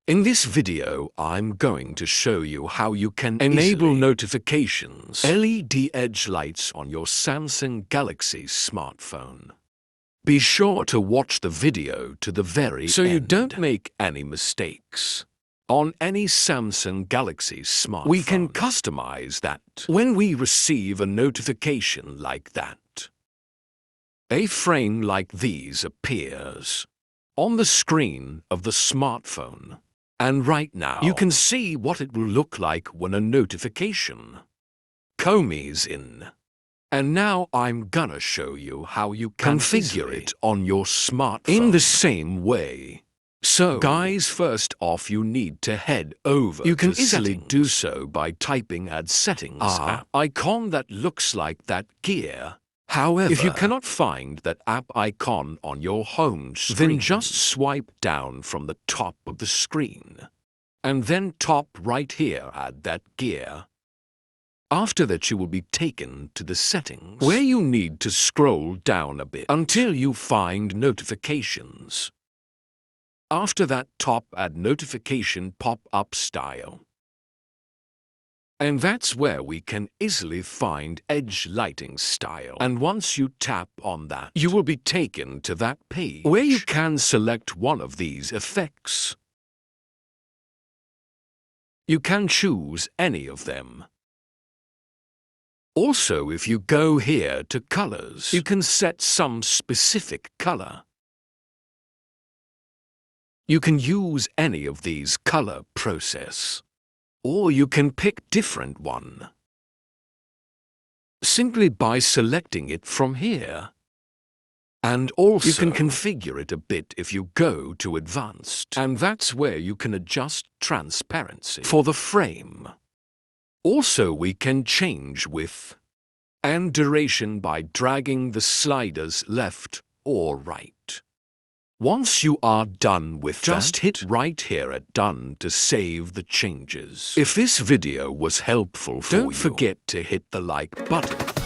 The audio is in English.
In this video, I'm going to show you how you can enable notifications, LED edge lights on your Samsung Galaxy smartphone. Be sure to watch the video to the very end so you don't make any mistakes. On any Samsung Galaxy smartphone, we can customize that when we receive a notification like that. A frame like these appears on the screen of the smartphone. And right now, you can see what it will look like when a notification comes in. And now I'm gonna show you how you can configure it on your smartphone in the same way. So, guys, first off you need to head over You can easily do so by typing Add Settings app icon that looks like that gear. However, if you cannot find that app icon on your home screen, then just swipe down from the top of the screen. And then top right here add that gear. After that you will be taken to the settings, where you need to scroll down a bit until you find notifications. After that top add notification pop-up style. And that's where we can easily find edge lighting style. And once you tap on that, you will be taken to that page where you can select one of these effects. You can choose any of them. Also, if you go here to colors, you can set some specific color. You can use any of these color process. Or you can pick different one simply by selecting it from here. And also you can configure it a bit if you go to advanced, and that's where you can adjust transparency for the frame. Also we can change width and duration by dragging the sliders left or right. Once you are done with just hit right here at done to save the changes. If this video was helpful for you, don't forget to hit the like button